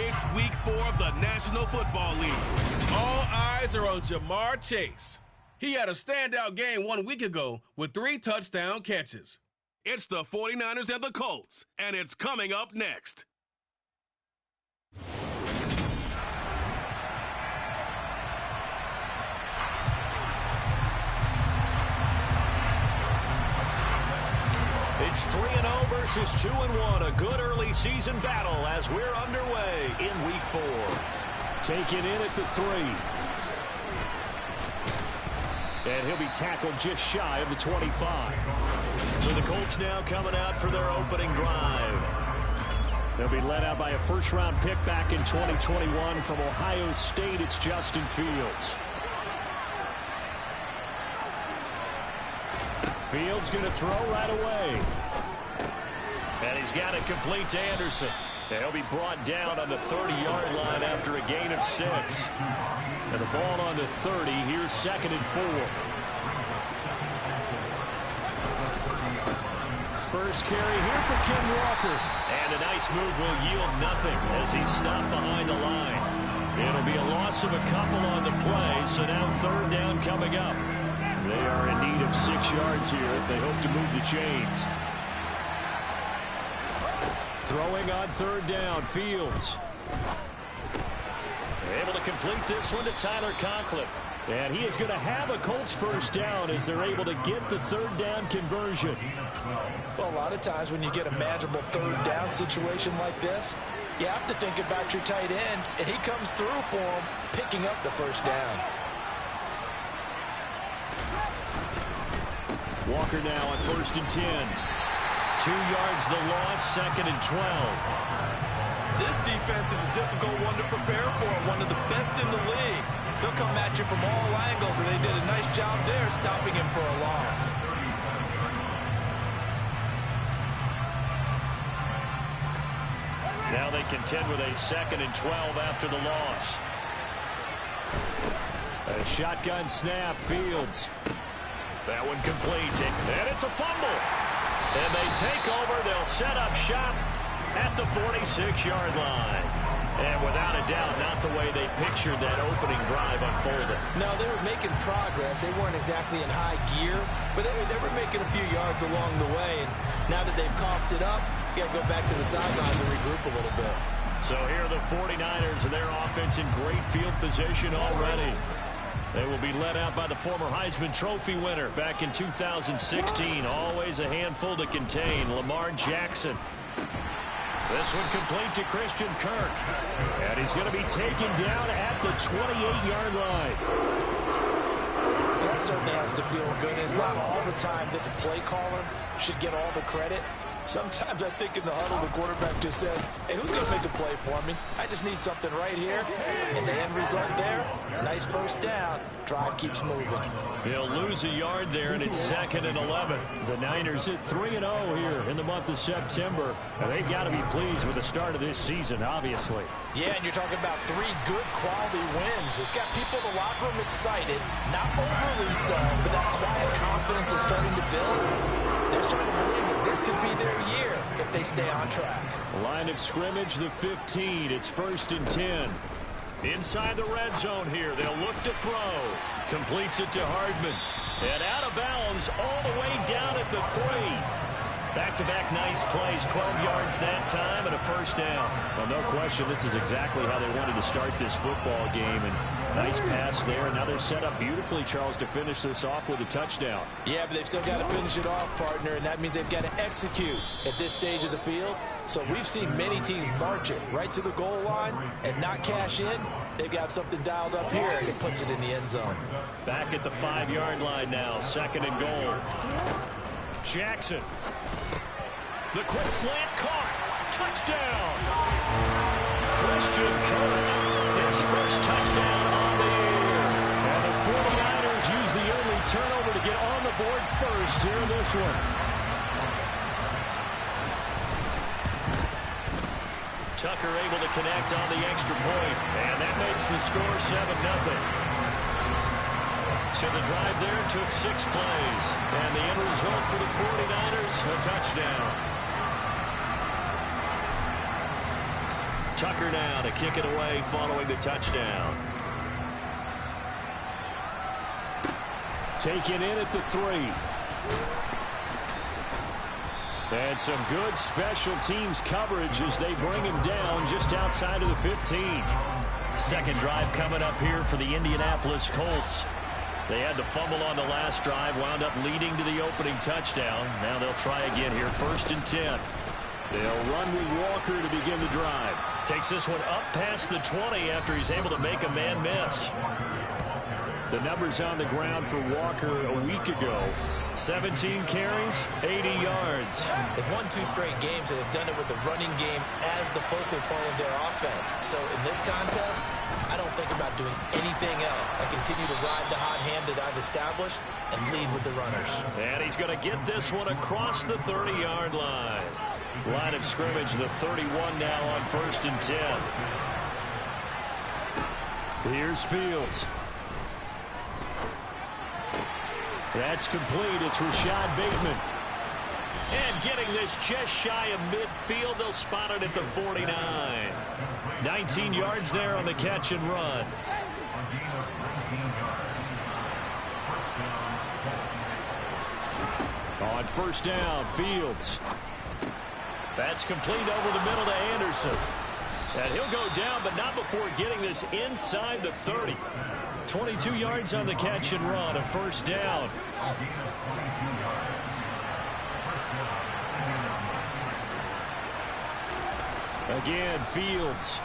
It's week 4 of the National Football League. All eyes are on Jamar Chase. He had a standout game 1 week ago with 3 touchdown catches. It's the 49ers and the Colts, and it's coming up next. It's 3-0 versus 2-1. A good early season battle as we're underway in week 4. Taken in at the 3. And he'll be tackled just shy of the 25. So the Colts now coming out for their opening drive. They'll be led out by a first-round pick back in 2021 from Ohio State. It's Justin Fields. Fields going to throw right away. And he's got it complete to Anderson. He'll be brought down on the 30-yard line after a gain of 6. And the ball on the 30. Here's 2nd and 4. First carry here for Ken Walker. And a nice move will yield nothing as he's stopped behind the line. It'll be a loss of a couple on the play, so now 3rd down coming up. They are in need of 6 yards here if they hope to move the chains. Throwing on 3rd down, Fields. Able to complete this one to Tyler Conklin. And he is going to have a Colts first down as they're able to get the 3rd down conversion. Well, a lot of times when you get a manageable 3rd down situation like this, you have to think about your tight end, and he comes through for him, picking up the first down. Walker now on 1st and 10. 2 yards the loss, 2nd and 12. This defense is a difficult one to prepare for, one of the best in the league. They'll come at you from all angles, and they did a nice job there stopping him for a loss. Now they contend with a 2nd and 12 after the loss. A shotgun snap, Fields. That one complete, and it's a fumble. And they take over. They'll set up shop at the 46-yard line. And without a doubt, not the way they pictured that opening drive unfolding. No, they were making progress. They weren't exactly in high gear, but they were making a few yards along the way. And now that they've coughed it up, you got to go back to the sidelines and regroup a little bit. So here are the 49ers and their offense in great field position already. They will be led out by the former Heisman Trophy winner back in 2016. Always a handful to contain, Lamar Jackson. This one complete to Christian Kirk. And he's going to be taken down at the 28-yard line. That certainly has to feel good. It's not all the time that the play caller should get all the credit. Sometimes I think in the huddle, the quarterback just says, hey, who's going to make a play for me? I just need something right here. And the end result there, nice first down. Drive keeps moving. He'll lose a yard there, and it's 2nd and 11. The Niners at 3-0 here in the month of September. And they've got to be pleased with the start of this season, obviously. Yeah, and you're talking about 3 good quality wins. It's got people in the locker room excited, not overly so, but that quiet confidence is starting to build. They're starting to believe that this could be their year if they stay on track. Line of scrimmage, the 15. It's 1st and 10. Inside the red zone here. They'll look to throw. Completes it to Hardman. And out of bounds all the way down at the 3. Back-to-back nice plays. 12 yards that time and a first down. Well, no question, this is exactly how they wanted to start this football game. And nice pass there. Now they're set up beautifully, Charles, to finish this off with a touchdown. Yeah, but they've still got to finish it off, partner, and that means they've got to execute at this stage of the field. So we've seen many teams march it right to the goal line and not cash in. They've got something dialed up here, and it puts it in the end zone. Back at the 5-yard line now, 2nd and goal. Jackson. The quick slant caught. Touchdown. Christian Kirk, his first touchdown on the year. And the 49ers use the early turnover to get on the board first here in this one. Tucker able to connect on the extra point, and that makes the score 7-0. So the drive there took 6 plays, and the end result for the 49ers, a touchdown. Tucker now to kick it away following the touchdown. Taken in at the 3. And some good special teams coverage as they bring him down just outside of the 15. Second drive coming up here for the Indianapolis Colts. They had the fumble on the last drive, wound up leading to the opening touchdown. Now they'll try again here, 1st and 10. They'll run with Walker to begin the drive. Takes this one up past the 20 after he's able to make a man miss. The numbers on the ground for Walker a week ago. 17 carries, 80 yards. They've won 2 straight games, and they've done it with the running game as the focal point of their offense. So in this contest, I don't think about doing anything else. I continue to ride the hot hand that I've established and lead with the runners. And he's going to get this one across the 30-yard line. Line of scrimmage, the 31 now on 1st and 10. Here's Fields. That's complete. It's Rashad Bateman. And getting this just shy of midfield, they'll spot it at the 49. 19 yards there on the catch and run. On 1st down, Fields. That's complete over the middle to Anderson. And he'll go down, but not before getting this inside the 30. 22 yards on the catch and run, a 1st down. Again, Fields.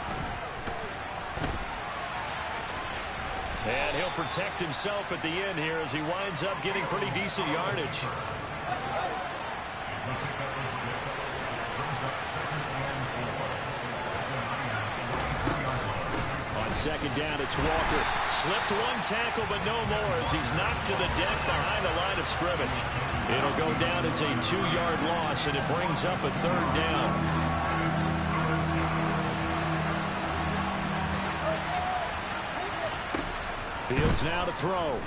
And he'll protect himself at the end here as he winds up getting pretty decent yardage. On 2nd down, it's Walker. Slipped one tackle, but no more as he's knocked to the deck behind the line of scrimmage. It'll go down as a 2-yard loss, and it brings up a 3rd down. Fields now to throw.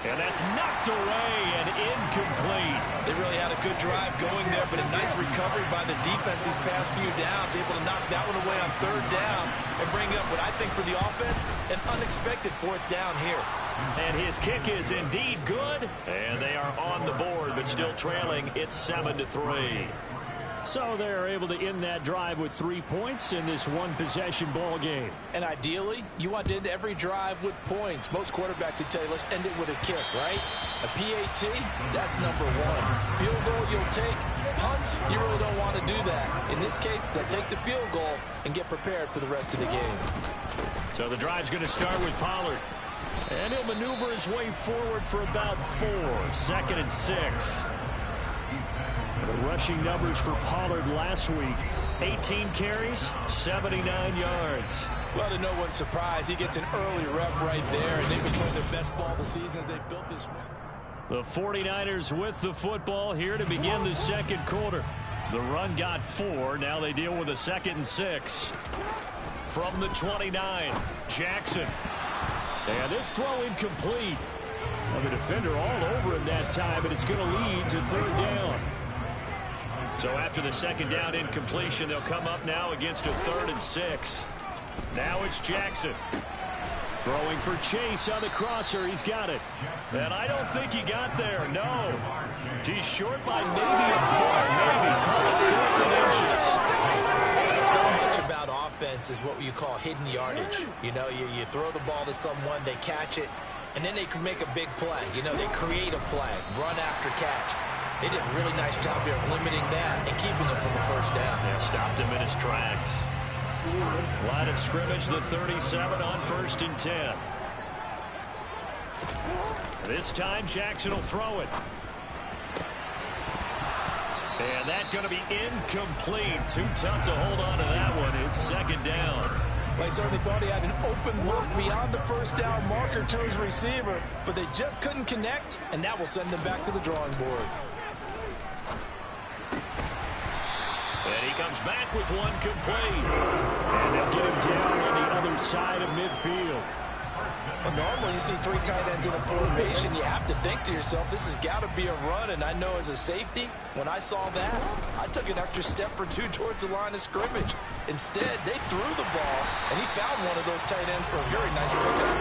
And that's knocked away and incomplete. They really had a good drive going there, but a nice recovery by the defense these past few downs. Able to knock that one away on 3rd down and bring up what I think for the offense, an unexpected 4th down here. And his kick is indeed good. And they are on the board, but still trailing. It's 7-3. So they're able to end that drive with 3 points in this one-possession ball game. And ideally, you want to end every drive with points. Most quarterbacks would tell you, let's end it with a kick, right? A PAT, that's number 1. Field goal, you'll take. Punts, you really don't want to do that. In this case, they'll take the field goal and get prepared for the rest of the game. So the drive's going to start with Pollard. And he'll maneuver his way forward for about 4. 2nd and 6. The rushing numbers for Pollard last week, 18 carries, 79 yards. Well, to no one's surprise, he gets an early rep right there, and they've been playing their best ball of the season as they built this win. The 49ers with the football here to begin the 2nd quarter. The run got 4. Now they deal with a 2nd and 6. From the 29, Jackson. And this throw incomplete. Well, the defender all over him that time, and it's going to lead to 3rd down. So after the 2nd down incompletion, they'll come up now against a 3rd and 6. Now it's Jackson. Throwing for Chase on the crosser. He's got it. And I don't think he got there. No. He's short by maybe a foot. Maybe. Call it 4th and inches. So much about offense is what you call hidden yardage. You know, you throw the ball to someone, they catch it, and then they can make a big play. You know, they create a play, run after catch. They did a really nice job here of limiting that and keeping him from the 1st down. Yeah, stopped him in his tracks. Line of scrimmage, the 37 on 1st and 10. This time, Jackson will throw it. And that's going to be incomplete. Too tough to hold on to that one. It's 2nd down. Well, he certainly thought he had an open look beyond the 1st down marker to his receiver, but they just couldn't connect, and that will send them back to the drawing board. And he comes back with one complete. And they'll get him down on the other side of midfield. Well, normally you see 3 tight ends in a formation. You have to think to yourself, this has got to be a run. And I know as a safety, when I saw that, I took an extra step or 2 towards the line of scrimmage. Instead, they threw the ball, and he found one of those tight ends for a very nice pickup.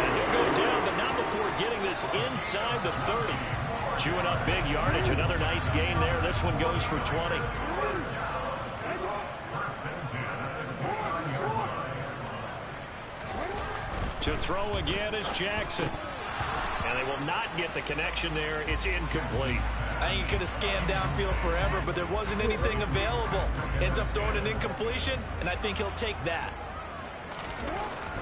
And he'll go down, but not before getting this inside the 30. Chewing up big yardage. Another nice gain there. This one goes for 20. To throw again is Jackson. And they will not get the connection there. It's incomplete. I think he could have scanned downfield forever, but there wasn't anything available. Ends up throwing an incompletion, and I think he'll take that.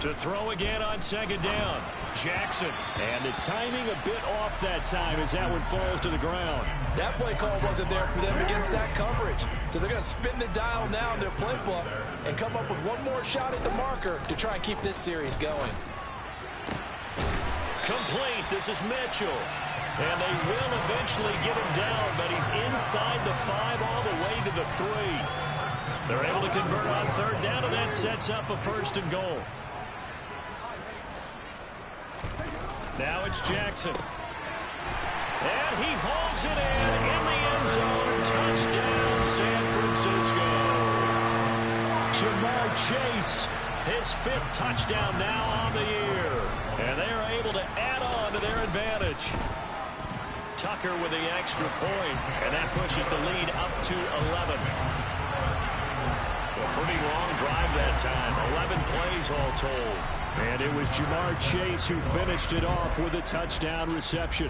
To throw again on second down, Jackson. And the timing a bit off that time as that one falls to the ground. That play call wasn't there for them against that coverage. So they're going to spin the dial now in their playbook and come up with one more shot at the marker to try and keep this series going. Complete. This is Mitchell. And they will eventually get him down, but he's inside the 5 all the way to the 3. They're able to convert on third down, and that sets up a 1st and goal. Now it's Jackson. And he hauls it in the end zone. Touchdown, San Francisco. Jamar Chase, his 5th touchdown now on the year. And they are able to add on to their advantage. Tucker with the extra point, and that pushes the lead up to 11. A pretty long drive that time. 11 plays all told. And it was Jamar Chase who finished it off with a touchdown reception.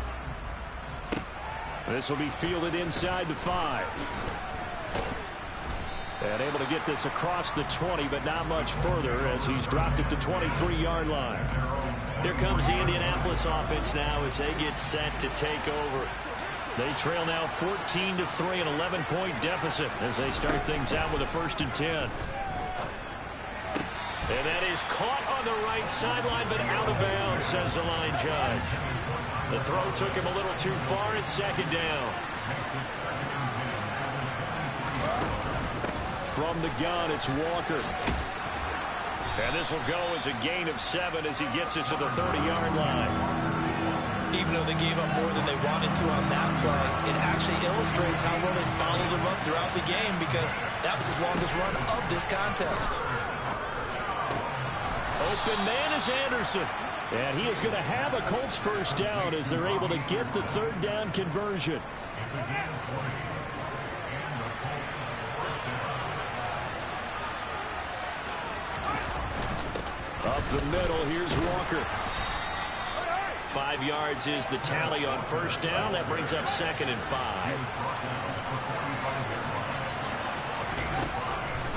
This will be fielded inside the 5. And able to get this across the 20, but not much further as he's dropped it to 23-yard line. Here comes the Indianapolis offense now as they get set to take over. They trail now 14-3, an 11-point deficit as they start things out with a 1st and 10. And that is caught on the right sideline, but out of bounds, says the line judge. The throw took him a little too far. It's 2nd down. From the gun, it's Walker. And this will go as a gain of 7 as he gets it to the 30-yard line. Even though they gave up more than they wanted to on that play, it actually illustrates how well they followed him up throughout the game because that was his longest run of this contest. Open man is Anderson. And he is going to have a Colts 1st down as they're able to get the 3rd down conversion. Up the middle, here's Walker. 5 yards is the tally on 1st down. That brings up 2nd and 5.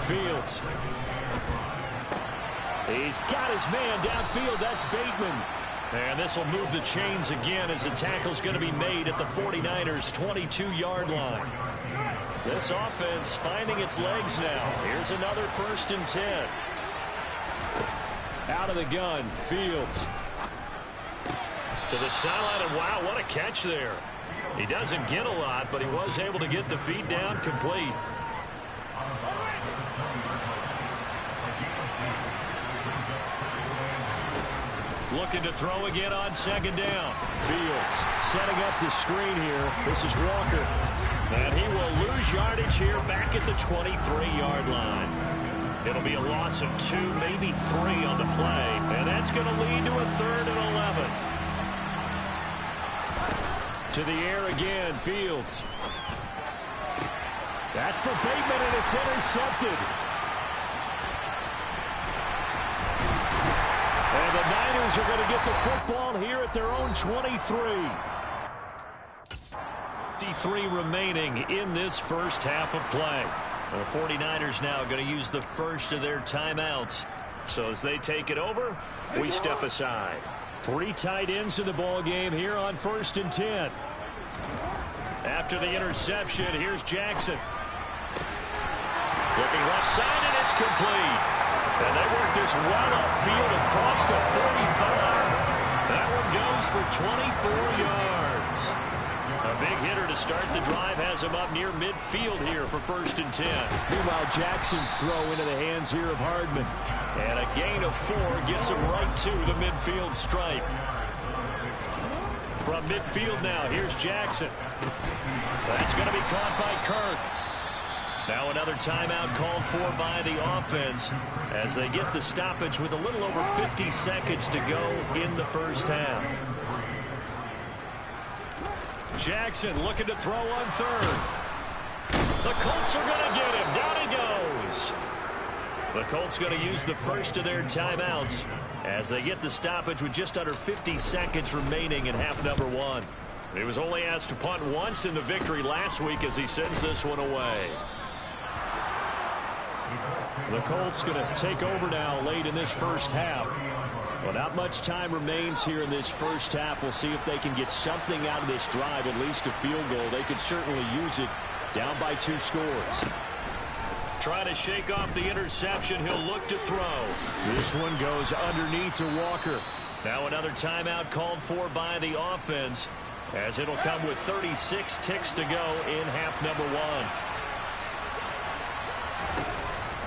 Fields. He's got his man downfield. That's Bateman. And this will move the chains again as the tackle's going to be made at the 49ers' 22-yard line. This offense finding its legs now. Here's another 1st and 10. Out of the gun, Fields. To the sideline, and wow, what a catch there. He doesn't get a lot, but he was able to get the feet down complete. Looking to throw again on 2nd down. Fields setting up the screen here. This is Walker. And he will lose yardage here back at the 23-yard line. It'll be a loss of 2, maybe 3 on the play. And that's going to lead to a 3rd and 11. To the air again, Fields. That's for Bateman, and it's intercepted. And the Niners are going to get the football here at their own 23. 53 remaining in this first half of play. The 49ers now going to use the first of their timeouts. So as they take it over, we step aside. 3 tight ends in the ball game here on 1st and 10. After the interception, here's Jackson. Looking left side, and it's complete. And they work this well upfield across the 35. That one goes for 24 yards. A A big hitter to start the drive has him up near midfield here for 1st and 10. Meanwhile, Jackson's throw into the hands here of Hardman. And a gain of 4 gets him right to the midfield stripe. From midfield now, here's Jackson. That's going to be caught by Kirk. Now another timeout called for by the offense as they get the stoppage with a little over 50 seconds to go in the first half. Jackson looking to throw on 3rd. The Colts are going to get him. Down he goes. The Colts going to use the first of their timeouts as they get the stoppage with just under 50 seconds remaining in half number 1. He was only asked to punt once in the victory last week as he sends this one away. The Colts going to take over now late in this first half. Well, not much time remains here in this first half. We'll see if they can get something out of this drive, at least a field goal. They could certainly use it down by 2 scores. Trying to shake off the interception. He'll look to throw. This one goes underneath to Walker. Now another timeout called for by the offense as it'll come with 36 ticks to go in half number 1.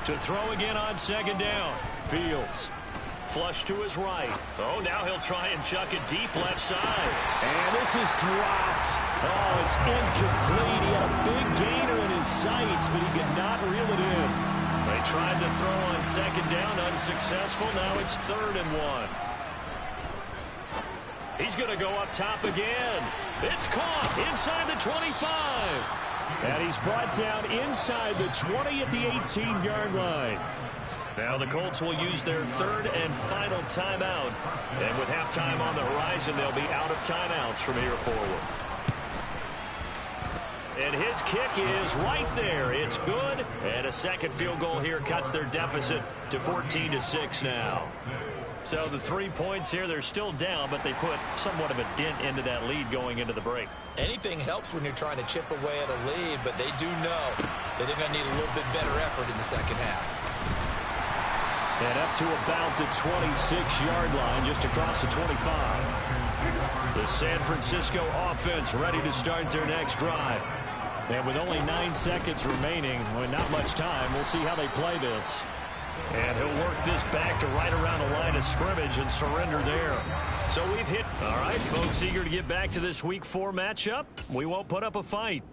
To throw again on 2nd down. Fields. Flush to his right. Oh, now he'll try and chuck it deep left side. And this is dropped. Oh, it's incomplete. He had a big gainer in his sights, but he could not reel it in. They tried to throw on 2nd down, unsuccessful. Now it's 3rd and 1. He's going to go up top again. It's caught inside the 25. And he's brought down inside the 20 at the 18-yard line. Now the Colts will use their 3rd and final timeout. And with halftime on the horizon, they'll be out of timeouts from here forward. And his kick is right there. It's good. And a second field goal here cuts their deficit to 14-6 now. So the 3 points here, they're still down, but they put somewhat of a dent into that lead going into the break. Anything helps when you're trying to chip away at a lead, but they do know that they're going to need a little bit better effort in the second half. And up to about the 26-yard line, just across the 25. The San Francisco offense ready to start their next drive. And with only 9 seconds remaining, with not much time, we'll see how they play this. And he'll work this back to right around the line of scrimmage and surrender there. So we've hit. All right, folks, eager to get back to this Week 4 matchup. We won't put up a fight.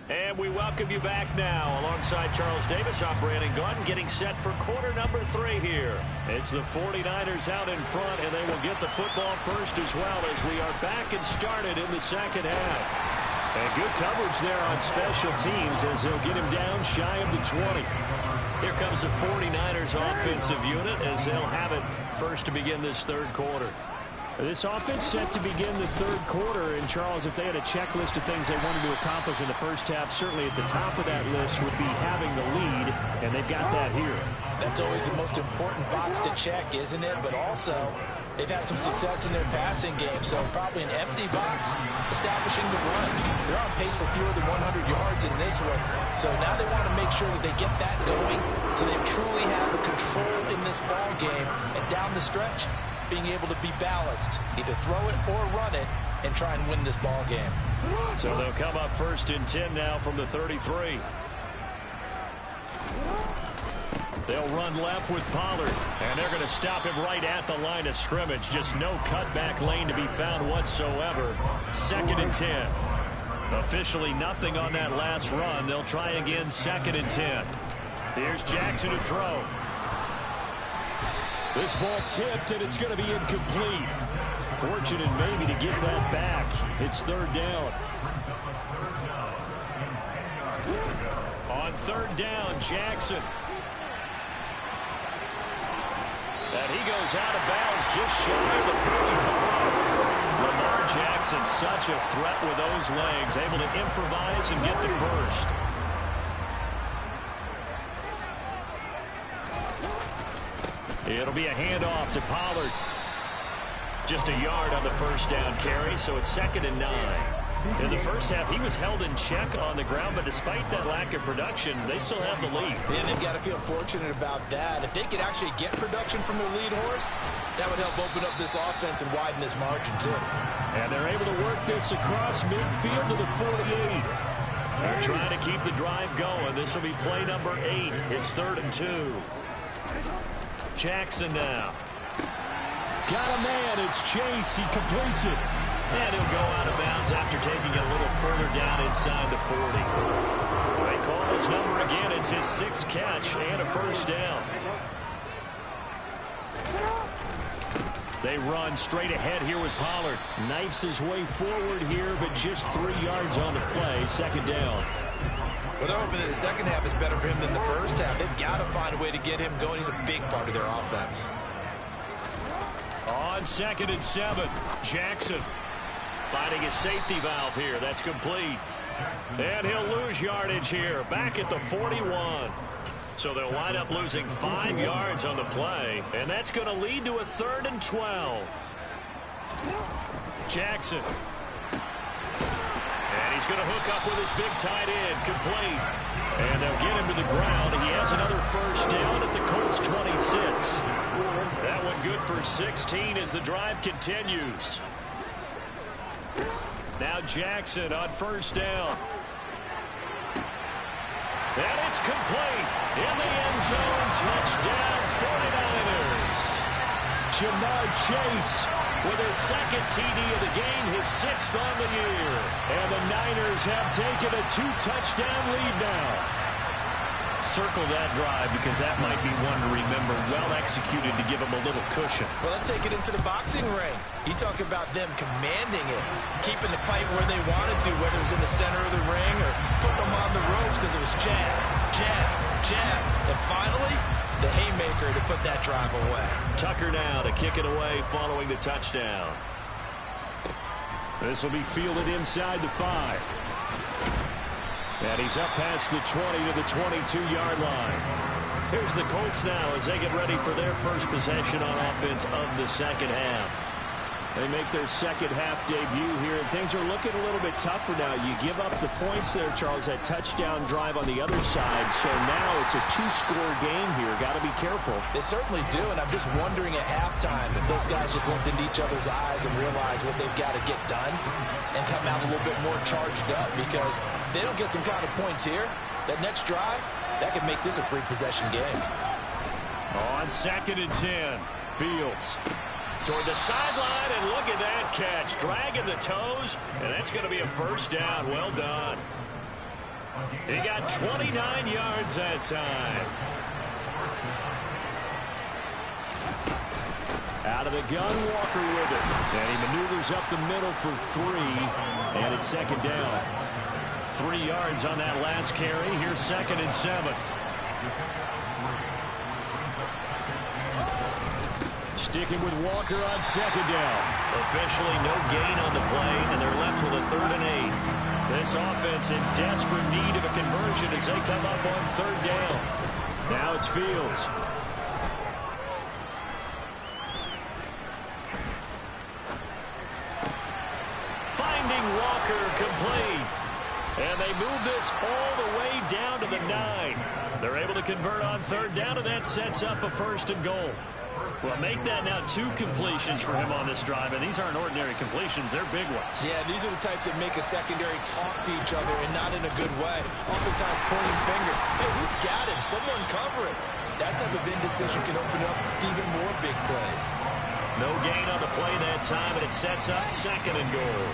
And we welcome you back now alongside Charles Davis. I'm Brandon Gaunt getting set for quarter number 3 here. It's the 49ers out in front, and they will get the football first as well as we are back and started in the second half. And good coverage there on special teams as they'll get him down shy of the 20. Here comes the 49ers offensive unit as they'll have it first to begin this 3rd quarter. This offense set to begin the 3rd quarter, and Charles, if they had a checklist of things they wanted to accomplish in the first half, certainly at the top of that list would be having the lead, and they've got that here. That's always the most important box to check, isn't it? But also, they've had some success in their passing game, so probably an empty box establishing the run. They're on pace for fewer than 100 yards in this one, so now they want to make sure that they get that going so they truly have the control in this ball game, and down the stretch, being able to be balanced, either throw it or run it, and try and win this ball game. So they'll come up 1st and 10 now from the 33. They'll run left with Pollard, and they're going to stop him right at the line of scrimmage. Just no cutback lane to be found whatsoever. 2nd and 10. Officially nothing on that last run. They'll try again 2nd and 10. Here's Jackson to throw. This ball tipped, and it's going to be incomplete. Fortunate maybe to get that back. It's 3rd down. On 3rd down, Jackson. And he goes out of bounds just shy of the 45. Lamar Jackson, such a threat with those legs, able to improvise and get the first. It'll be a handoff to Pollard. Just a yard on the first down carry, so it's 2nd and 9. In the first half, he was held in check on the ground, but despite that lack of production, they still have the lead. And they've got to feel fortunate about that. If they could actually get production from their lead horse, that would help open up this offense and widen this margin, too. And they're able to work this across midfield to the 48. They're trying to keep the drive going. This will be play number 8. It's 3rd and 2. Jackson now. Got a man. It's Chase. He completes it. And he'll go out of bounds after taking it a little further down inside the 40. They call his number again. It's his 6th catch and a first down. They run straight ahead here with Pollard. Knifes his way forward here, but just 3 yards on the play. 2nd down. Well, they're hoping that the second half is better for him than the first half. They've got to find a way to get him going. He's a big part of their offense. On 2nd and 7, Jackson finding his safety valve here. That's complete. And he'll lose yardage here, back at the 41. So they'll wind up losing 5 yards on the play, and that's going to lead to a 3rd and 12. Jackson. And he's going to hook up with his big tight end, complete. And they'll get him to the ground. He has another first down at the Colts 26. That one good for 16 as the drive continues. Now Jackson on first down. And it's complete. In the end zone, touchdown 49ers. Jamar Chase with his 2nd TD of the game, his 6th on the year. And the Niners have taken a 2-touchdown lead now. Circle that drive because that might be one to remember. Well executed to give them a little cushion. Well, let's take it into the boxing ring. You talk about them commanding it, keeping the fight where they wanted to, whether it was in the center of the ring or putting them on the ropes because it was jab, jab, jab. And finally, the haymaker to put that drive away. Tucker now to kick it away following the touchdown. This will be fielded inside the 5. And he's up past the 20 to the 22-yard line. Here's the Colts now as they get ready for their first possession on offense of the second half. They make their second half debut here, and things are looking a little bit tougher now. You give up the points there, Charles, that touchdown drive on the other side. So now it's a 2-score game here. Got to be careful. They certainly do, and I'm just wondering at halftime if those guys just looked into each other's eyes and realized what they've got to get done and come out a little bit more charged up, because if they don't get some kind of points here, that next drive, that could make this a free possession game. On 2nd and 10, Fields toward the sideline, and look at that catch. Dragging the toes, and that's going to be a first down. Well done. He got 29 yards that time. Out of the gun, Walker with it. And he maneuvers up the middle for 3, and it's 2nd down. 3 yards on that last carry. Here's 2nd and 7. Sticking with Walker on 2nd down. Officially no gain on the play, and they're left with a 3rd and 8. This offense in desperate need of a conversion as they come up on 3rd down. Now it's Fields. Finding Walker complete. And they move this all the way down to the 9. They're able to convert on 3rd down, and that sets up a 1st and goal. Well, make that now 2 completions for him on this drive, and these aren't ordinary completions. They're big ones. Yeah, these are the types that make a secondary talk to each other, and not in a good way. Oftentimes pointing fingers. Hey, who's got him? Someone cover it. That type of indecision can open up to even more big plays. No gain on the play that time, and it sets up 2nd and goal.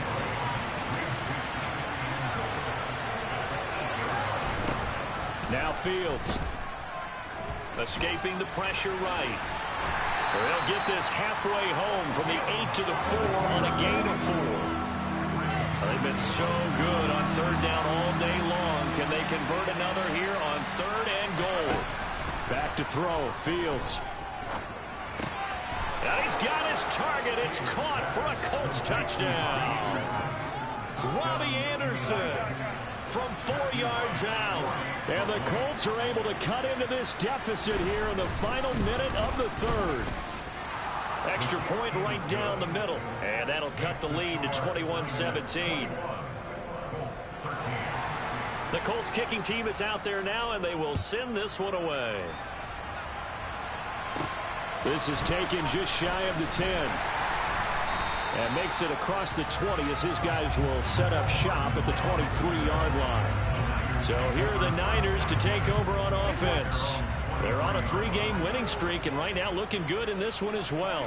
Now Fields. Escaping the pressure right. They'll get this halfway home from the 8 to the 4 on a gain of 4. They've been so good on 3rd down all day long. Can they convert another here on 3rd and goal? Back to throw. Fields. And he's got his target. It's caught for a Colts touchdown. Robbie Anderson from 4 yards out. And the Colts are able to cut into this deficit here in the final minute of the 3rd. Extra point right down the middle. And that'll cut the lead to 21-17. The Colts kicking team is out there now, and they will send this one away. This is taken just shy of the 10. And makes it across the 20 as his guys will set up shop at the 23-yard line. So here are the Niners to take over on offense. They're on a 3-game winning streak, and right now looking good in this one as well.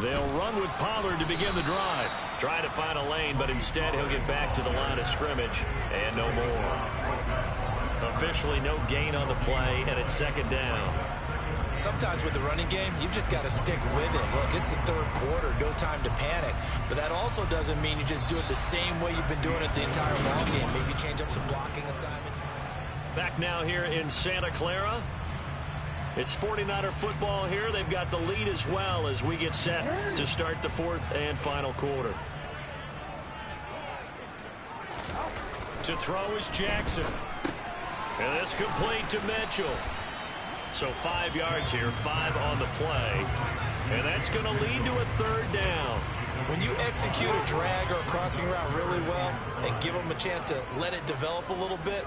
They'll run with Pollard to begin the drive. Trying to find a lane, but instead he'll get back to the line of scrimmage, and no more. Officially no gain on the play, and it's second down. Sometimes with the running game, you've just got to stick with it. Look, it's the third quarter, no time to panic. But that also doesn't mean you just do it the same way you've been doing it the entire ball game. Maybe change up some blocking assignments. Back now here in Santa Clara. It's 49er football here. They've got the lead as well as we get set to start the fourth and final quarter. To throw is Jackson. And it's complete to Mitchell. So 5 yards here, 5 on the play. And that's going to lead to a third down. When you execute a drag or a crossing route really well and give them a chance to let it develop a little bit,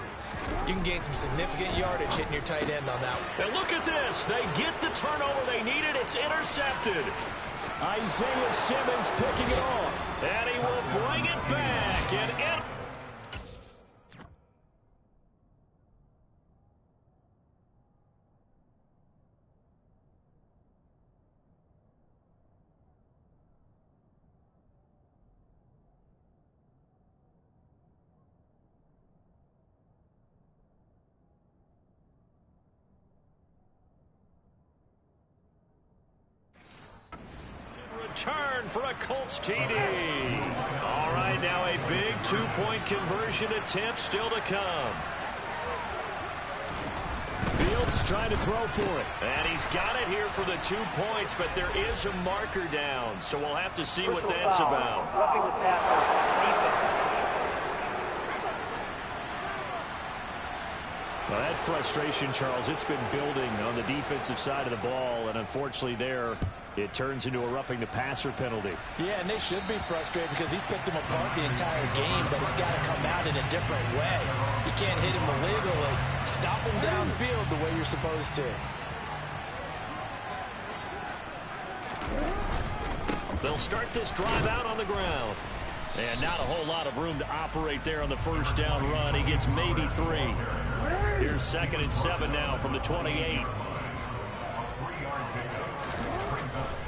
you can gain some significant yardage hitting your tight end on that one. And look at this. They get the turnover they needed. It's intercepted. Isaiah Simmons picking it off. And he will bring it back. And it... Return for a Colts TD. All right, now a big two-point conversion attempt still to come. Fields trying to throw for it. And he's got it here for the 2 points, but there is a marker down, so we'll have to see what that's about. Roughing the passer, Well, that frustration, Charles, it's been building on the defensive side of the ball, and unfortunately there it turns into a roughing the passer penalty. Yeah, and they should be frustrated because he's picked them apart the entire game, but it's got to come out in a different way. You can't hit him illegally. Stop him downfield the way you're supposed to. They'll start this drive out on the ground. And not a whole lot of room to operate there on the first down run. He gets maybe 3. Here's 2nd and 7 now from the 28.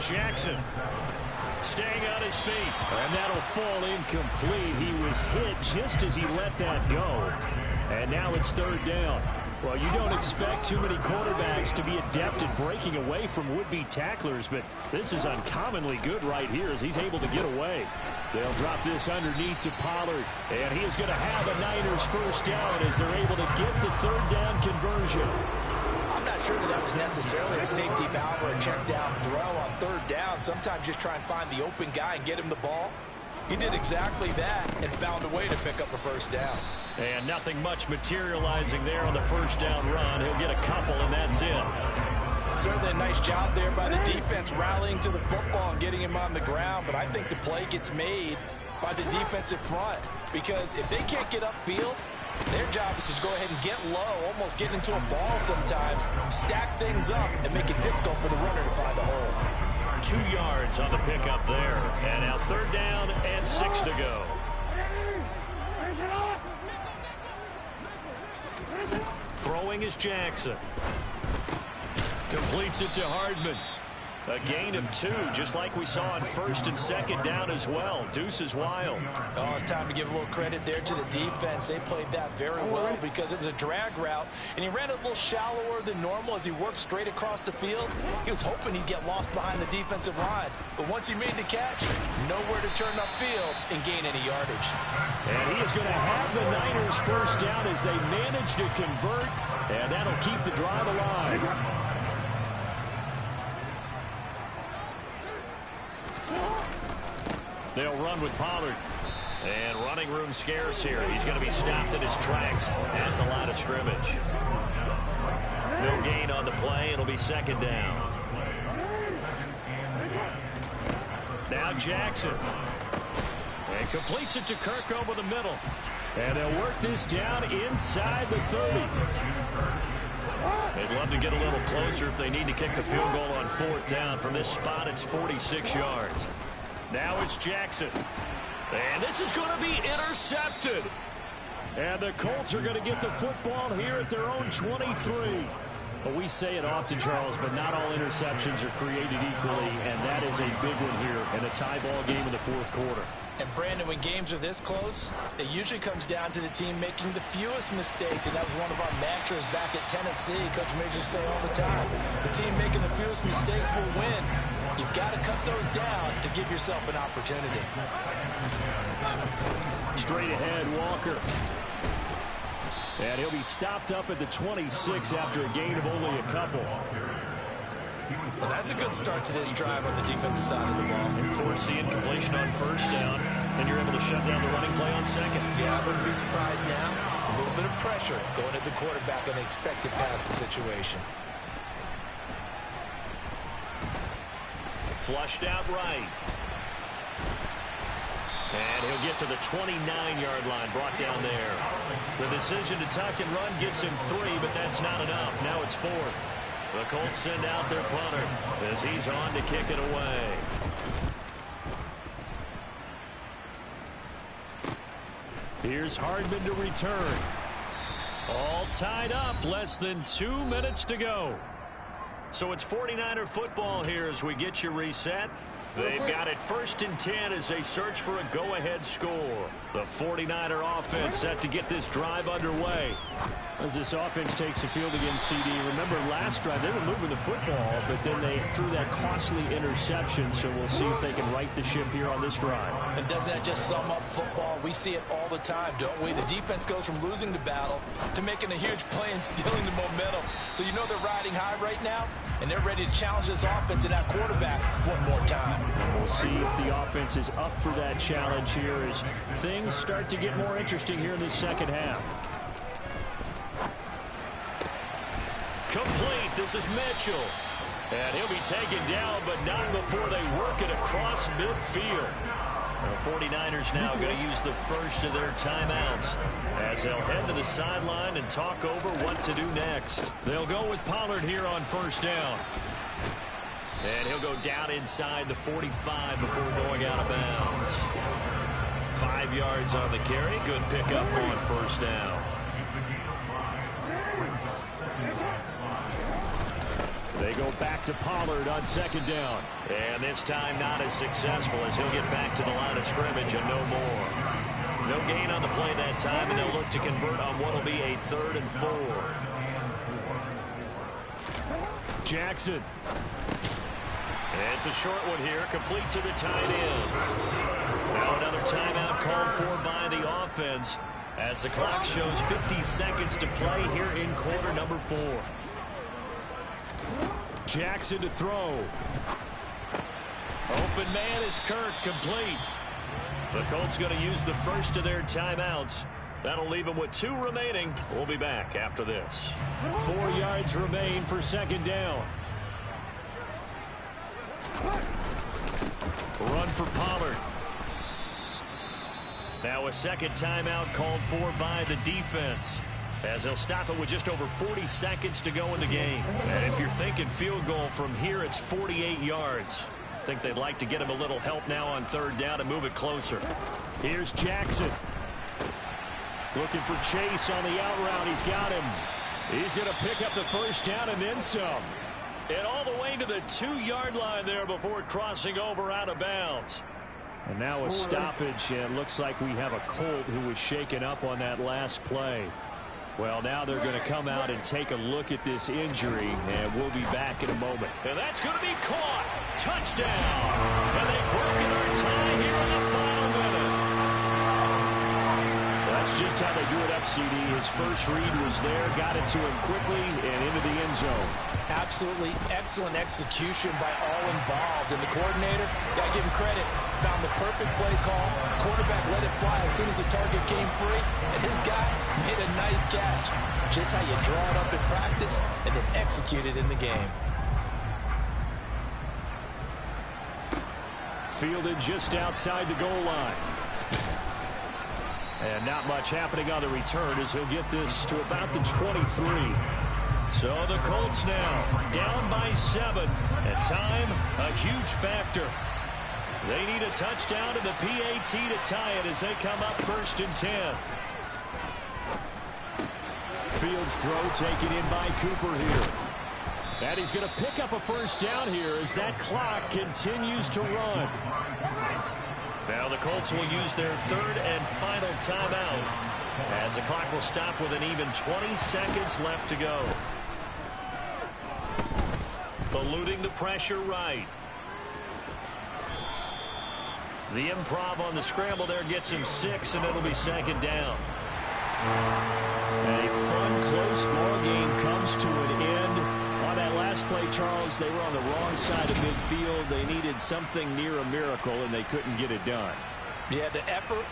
Jackson staying on his feet. And that'll fall incomplete. He was hit just as he let that go. And now it's 3rd down. Well, you don't expect too many quarterbacks to be adept at breaking away from would-be tacklers, but this is uncommonly good right here as he's able to get away. They'll drop this underneath to Pollard, and he is going to have a Niners first down as they're able to get the 3rd down conversion. I'm not sure that was necessarily a safety valve or a check down throw on 3rd down. Sometimes just try and find the open guy and get him the ball. He did exactly that and found a way to pick up a first down. And nothing much materializing there on the first down run. He'll get a couple, and that's it. Certainly a nice job there by the defense rallying to the football and getting him on the ground. But I think the play gets made by the defensive front because if they can't get upfield, their job is to go ahead and get low, almost get into a ball sometimes, stack things up, and make it difficult for the runner to find a hole. 2 yards on the pickup there. And now 3rd down and 6 to go. Throwing is Jackson. Completes it to Hardman. A gain of 2, just like we saw on 1st and 2nd down as well. Deuce is wild. Oh, it's time to give a little credit there to the defense. They played that very well because it was a drag route, and he ran it a little shallower than normal as he worked straight across the field. He was hoping he'd get lost behind the defensive line, but once he made the catch, nowhere to turn upfield and gain any yardage. And he is going to have the Niners first down as they manage to convert, and that'll keep the drive alive. They'll run with Pollard. And running room scarce here. He's going to be stopped in his tracks at the line of scrimmage. No gain on the play. It'll be 2nd down. Now Jackson. And completes it to Kirk over the middle. And they'll work this down inside the 30. They'd love to get a little closer if they need to kick the field goal on 4th down. From this spot, it's 46 yards. Now it's Jackson. And this is going to be intercepted. And the Colts are going to get the football here at their own 23. Well, we say it often, Charles, but not all interceptions are created equally, and that is a big one here in a tie ball game in the 4th quarter. And, Brandon, when games are this close, it usually comes down to the team making the fewest mistakes, and that was one of our mantras back at Tennessee. Coach Majors say all the time, the team making the fewest mistakes will win. You've got to cut those down to give yourself an opportunity. Straight ahead, Walker. And he'll be stopped up at the 26 after a gain of only a couple. Well, that's a good start to this drive on the defensive side of the ball. And force the incompletion on 1st down, and you're able to shut down the running play on 2nd. Yeah, I wouldn't be surprised now. A little bit of pressure going at the quarterback in an expected passing situation. Flushed out right. And he'll get to the 29-yard line, brought down there. The decision to tuck and run gets him 3, but that's not enough. Now it's 4th. The Colts send out their punter as he's on to kick it away. Here's Hardman to return. All tied up, less than 2 minutes to go. So it's 49er football here as we get you reset. They've got it 1st and 10 as they search for a go-ahead score. The 49er offense set to get this drive underway. As this offense takes the field against CD, remember last drive they were moving the football, but then they threw that costly interception, so we'll see if they can right the ship here on this drive. And doesn't that just sum up football? We see it all the time, don't we? The defense goes from losing the battle to making a huge play and stealing the momentum. So you know they're riding high right now, and they're ready to challenge this offense and that quarterback one more time. We'll see if the offense is up for that challenge here as things start to get more interesting here in the second half. Complete. This is Mitchell. And he'll be taken down, but not before they work it across midfield. The 49ers now going to use the first of their timeouts as they'll head to the sideline and talk over what to do next. They'll go with Pollard here on 1st down. And he'll go down inside the 45 before going out of bounds. 5 yards on the carry. Good pickup on 1st down. They go back to Pollard on 2nd down. And this time not as successful as he'll get back to the line of scrimmage and no more. No gain on the play that time, and they'll look to convert on what will be a 3rd and 4. Jackson. And it's a short one here, complete to the tight end. Now another timeout called for by the offense as the clock shows 50 seconds to play here in quarter number 4. Jackson to throw. Open man is Kirk, complete. The Colts going to use the first of their timeouts. That'll leave them with 2 remaining. We'll be back after this. 4 yards remain for 2nd down. Run for Pollard. Now a second timeout called for by the defense, as they'll stop it with just over 40 seconds to go in the game. And if you're thinking field goal from here, it's 48 yards. I think they'd like to get him a little help now on 3rd down and move it closer. Here's Jackson. Looking for Chase on the out route. He's got him. He's going to pick up the 1st down and then some. And all the way to the 2-yard line there before crossing over out of bounds. And now a stoppage, and looks like we have a Colt who was shaken up on that last play. Well, now they're going to come out and take a look at this injury, and we'll be back in a moment. And that's going to be caught. Touchdown. And they've broken our tie here in the final minute. That's just how they drew it up, CD. His first read was there, got it to him quickly, and into the end zone. Absolutely excellent execution by all involved. And the coordinator, got to give him credit, found the perfect play call. Quarterback let it fly as soon as the target came free, and his guy made a nice catch. Just how you draw it up in practice and then execute it in the game. Fielded just outside the goal line. And not much happening on the return as he'll get this to about the 23. So the Colts now down by 7. And time, a huge factor. They need a touchdown and the PAT to tie it as they come up 1st and 10. Fields throw taken in by Cooper here. And he's going to pick up a 1st down here as that clock continues to run. Now the Colts will use their 3rd and final timeout as the clock will stop with an even 20 seconds left to go. Eluding the pressure right. The improv on the scramble there gets him 6, and it'll be 2nd down. A fun, close ball game comes to an end. On that last play, Charles, they were on the wrong side of midfield. They needed something near a miracle, and they couldn't get it done. Yeah, the effort,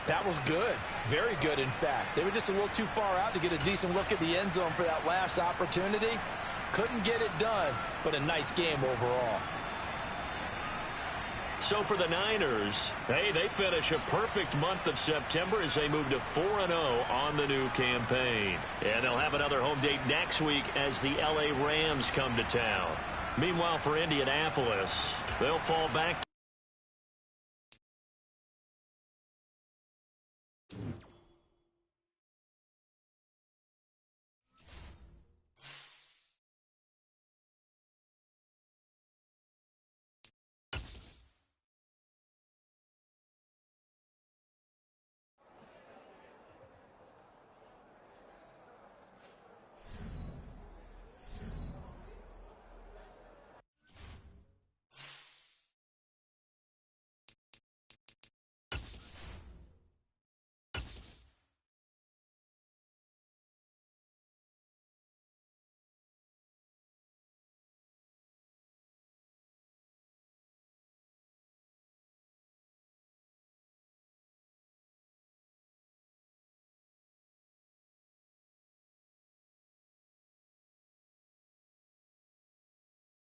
that was good. Very good, in fact. They were just a little too far out to get a decent look at the end zone for that last opportunity. Couldn't get it done, but a nice game overall. So for the Niners, hey, they finish a perfect month of September as they move to 4-0 on the new campaign. And they'll have another home date next week as the LA Rams come to town. Meanwhile, for Indianapolis, they'll fall back.